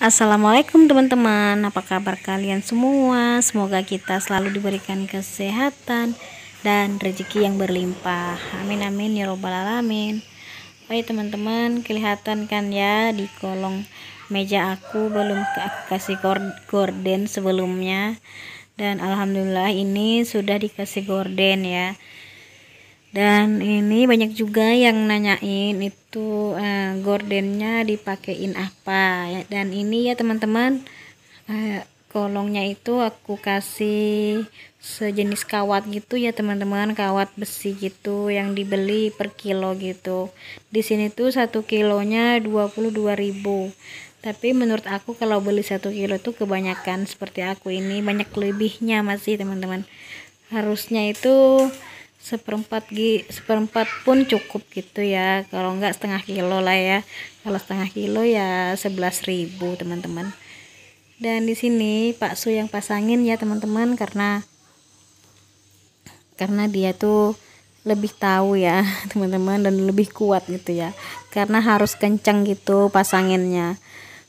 Assalamualaikum teman-teman, apa kabar kalian semua? Semoga kita selalu diberikan kesehatan dan rezeki yang berlimpah. Amin amin ya robbal alamin. Baik teman-teman, kelihatan kan ya di kolong meja aku belum aku kasih gorden sebelumnya. Dan alhamdulillah ini sudah dikasih gorden ya. Dan ini banyak juga yang nanyain itu gordennya dipakein apa ya. Dan ini ya teman-teman, kolongnya itu aku kasih sejenis kawat gitu ya teman-teman, kawat besi gitu yang dibeli per kilo gitu. Di sini tuh 1 kilonya 22.000. Tapi menurut aku kalau beli 1 kilo tuh kebanyakan, seperti aku ini banyak lebihnya masih teman-teman. Harusnya itu seperempat pun cukup gitu ya, kalau enggak setengah kilo lah ya. Kalau setengah kilo ya 11.000 teman-teman. Dan di sini Pak Su yang pasangin ya teman-teman, karena dia tuh lebih tahu ya teman-teman, dan lebih kuat gitu ya, karena harus kencang gitu pasanginnya.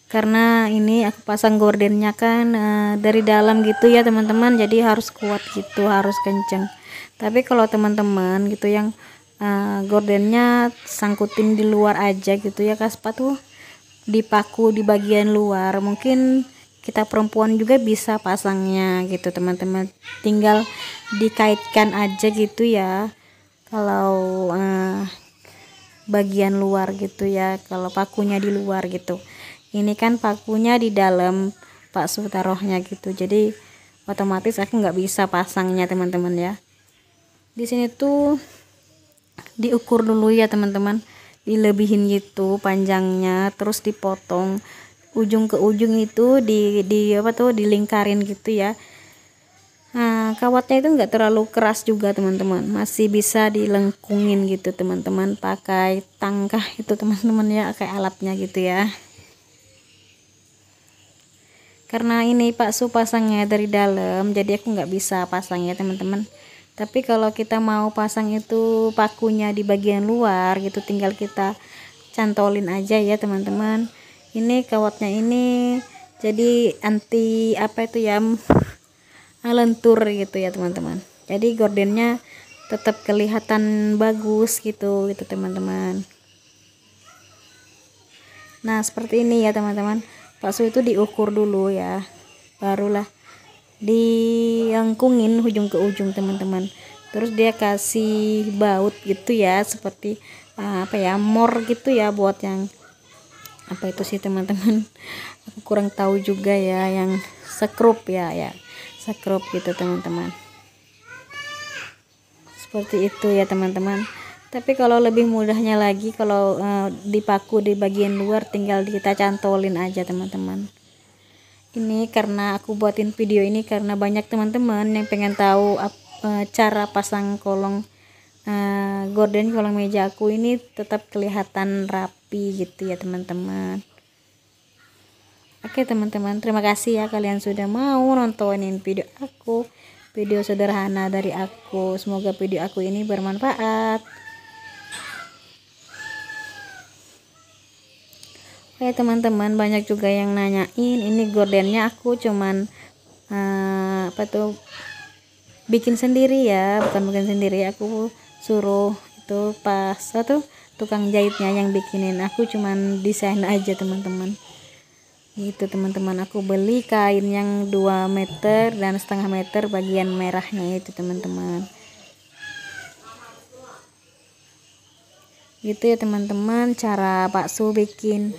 Karena ini aku pasang gordennya kan dari dalam gitu ya teman-teman, jadi harus kuat gitu, harus kencang. Tapi kalau teman-teman gitu yang gordennya sangkutin di luar aja gitu ya, kaspa tuh dipaku di bagian luar, mungkin kita perempuan juga bisa pasangnya gitu teman-teman, tinggal dikaitkan aja gitu ya kalau bagian luar gitu ya, kalau pakunya di luar gitu. Ini kan pakunya di dalam Pak Su taruhnya gitu, jadi otomatis aku nggak bisa pasangnya teman-teman ya. Di sini tuh diukur dulu ya teman-teman, dilebihin gitu panjangnya, terus dipotong ujung ke ujung itu dilingkarin gitu ya. Kawatnya itu enggak terlalu keras juga teman-teman, masih bisa dilengkungin gitu teman-teman, pakai tangkah itu teman-teman ya, kayak alatnya gitu ya. Karena ini Pak Su pasangnya dari dalam, jadi aku nggak bisa pasangnya teman-teman. Tapi kalau kita mau pasang itu pakunya di bagian luar gitu, tinggal kita cantolin aja ya teman-teman. Ini kawatnya ini jadi anti lentur gitu ya teman-teman. Jadi gordennya tetap kelihatan bagus gitu teman-teman. Nah seperti ini ya teman-teman, Pak Su itu diukur dulu ya, barulah dilengkungin ujung ke ujung teman-teman. Terus dia kasih baut gitu ya, seperti mor gitu ya, buat yang apa itu sih teman-teman, aku kurang tahu juga ya, yang sekrup ya sekrup gitu teman-teman. Seperti itu ya teman-teman. Tapi kalau lebih mudahnya lagi, kalau dipaku di bagian luar, tinggal kita cantolin aja teman-teman. Ini karena aku buatin video ini karena banyak teman-teman yang pengen tahu cara pasang kolong gorden kolong meja aku ini tetap kelihatan rapi gitu ya teman-teman. Oke teman-teman, terima kasih ya kalian sudah mau nontonin video aku, video sederhana dari aku. Semoga video aku ini bermanfaat. Oke teman-teman, banyak juga yang nanyain, ini gordennya aku cuman bikin sendiri ya, bukan bikin sendiri, aku suruh itu pas tukang jahitnya yang bikinin, aku cuman desain aja teman-teman gitu teman-teman. Aku beli kain yang 2 meter dan setengah meter bagian merahnya itu teman-teman, gitu ya teman-teman, cara Pak Su bikin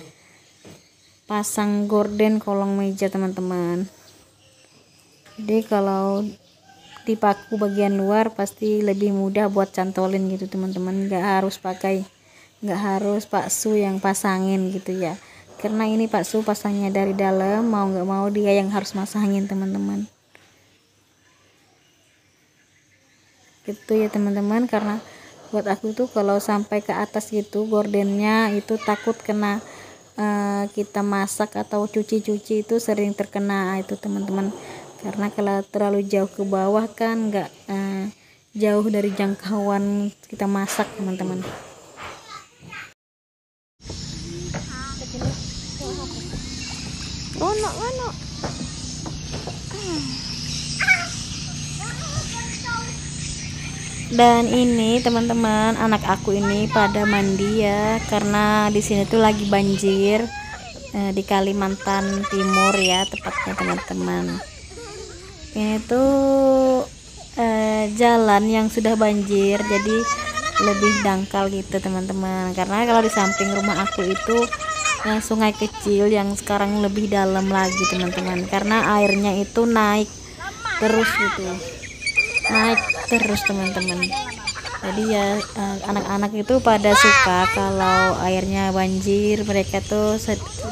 pasang gorden kolong meja teman-teman. Jadi kalau dipaku bagian luar pasti lebih mudah buat cantolin gitu teman-teman, nggak harus Pak Su yang pasangin gitu ya, karena ini Pak Su pasangnya dari dalam, mau nggak mau dia yang harus masangin teman-teman gitu ya teman-teman. Karena buat aku tuh kalau sampai ke atas gitu gordennya itu takut kena kita masak atau cuci-cuci, itu sering terkena itu teman-teman, karena kalau terlalu jauh ke bawah kan nggak jauh dari jangkauan kita masak teman-teman. Ngono. Dan ini teman-teman, anak aku ini pada mandi ya, karena di sini tuh lagi banjir di Kalimantan Timur ya tepatnya teman-teman. Ini tuh jalan yang sudah banjir, jadi lebih dangkal gitu teman-teman. Karena kalau di samping rumah aku itu sungai kecil yang sekarang lebih dalam lagi teman-teman, karena airnya itu naik terus gitu, naik terus teman-teman. Jadi ya anak-anak itu pada suka kalau airnya banjir, mereka tuh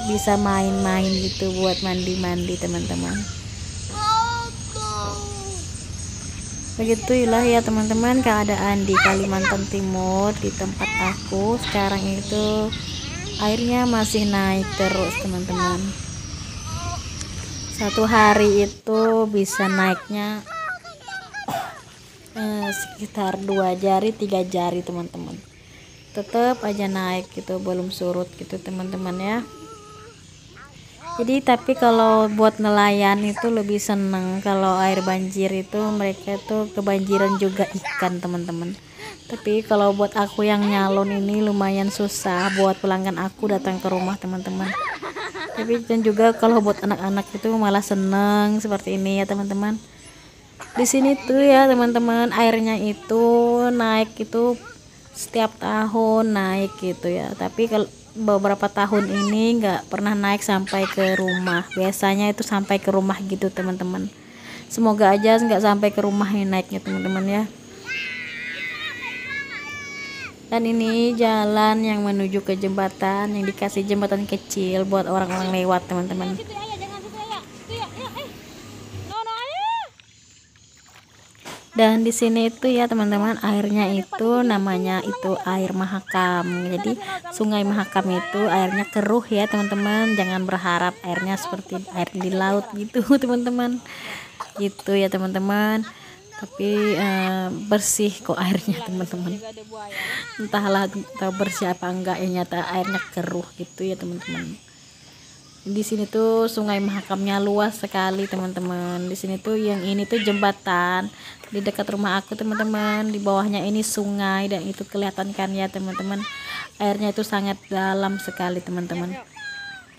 bisa main-main gitu buat mandi-mandi teman-teman. Begitulah ya teman-teman keadaan di Kalimantan Timur di tempat aku sekarang itu, airnya masih naik terus teman-teman. Satu hari itu bisa naiknya sekitar 2 jari 3 jari teman-teman, tetap aja naik gitu, belum surut gitu teman-teman ya. Jadi tapi kalau buat nelayan itu lebih seneng kalau air banjir itu, mereka tuh kebanjiran juga ikan teman-teman. Tapi kalau buat aku yang nyalon ini lumayan susah buat pelanggan aku datang ke rumah teman-teman. Tapi dan juga kalau buat anak-anak itu malah seneng seperti ini ya teman-teman. Di sini tuh ya teman-teman, airnya itu naik itu setiap tahun naik gitu ya, tapi kalau beberapa tahun ini nggak pernah naik sampai ke rumah. Biasanya itu sampai ke rumah gitu teman-teman. Semoga aja nggak sampai ke rumah ini naiknya teman-teman ya. Dan ini jalan yang menuju ke jembatan, yang dikasih jembatan kecil buat orang-orang lewat teman-teman. Dan di sini itu ya teman-teman, airnya itu namanya itu air Mahakam. Jadi sungai Mahakam itu airnya keruh ya teman-teman, jangan berharap airnya seperti air di laut gitu teman-teman, gitu ya teman-teman. Tapi bersih kok airnya teman-teman, entahlah bersih apa enggak, ya nyata airnya keruh gitu ya teman-teman. Di sini tuh sungai Mahakamnya luas sekali teman-teman. Di sini tuh yang ini tuh jembatan di dekat rumah aku teman-teman, di bawahnya ini sungai, dan itu kelihatan kan ya teman-teman, airnya itu sangat dalam sekali teman-teman.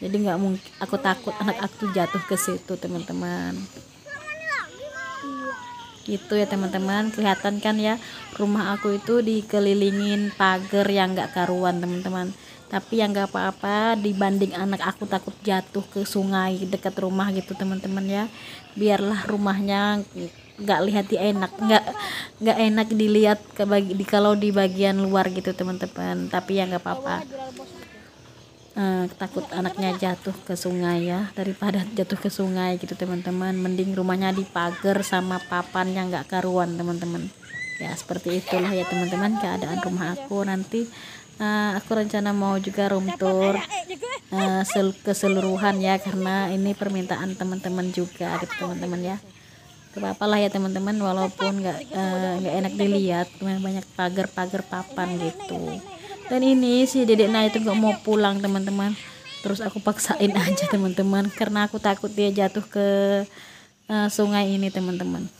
Jadi nggak mungkin, aku takut anak aku jatuh ke situ teman-teman. Gitu ya teman-teman, kelihatan kan ya rumah aku itu dikelilingin pagar yang nggak karuan teman-teman. Tapi yang nggak apa-apa dibanding anak aku takut jatuh ke sungai dekat rumah gitu teman-teman ya. Biarlah rumahnya nggak lihat enak, nggak enak dilihat kalau di bagian luar gitu teman-teman. Tapi ya nggak apa-apa, takut anaknya jatuh ke sungai ya, daripada jatuh ke sungai gitu teman-teman, mending rumahnya dipagar sama papan yang nggak karuan teman-teman ya. Seperti itulah ya teman-teman keadaan rumah aku. Nanti aku rencana mau juga room tour keseluruhan ya, karena ini permintaan teman-teman juga gitu teman-teman ya. Apa lah ya teman-teman, walaupun nggak enak dilihat, banyak pagar-pagar papan gitu. Dan ini si dedeknya itu nggak mau pulang teman-teman, terus aku paksain aja teman-teman, karena aku takut dia jatuh ke sungai ini teman-teman.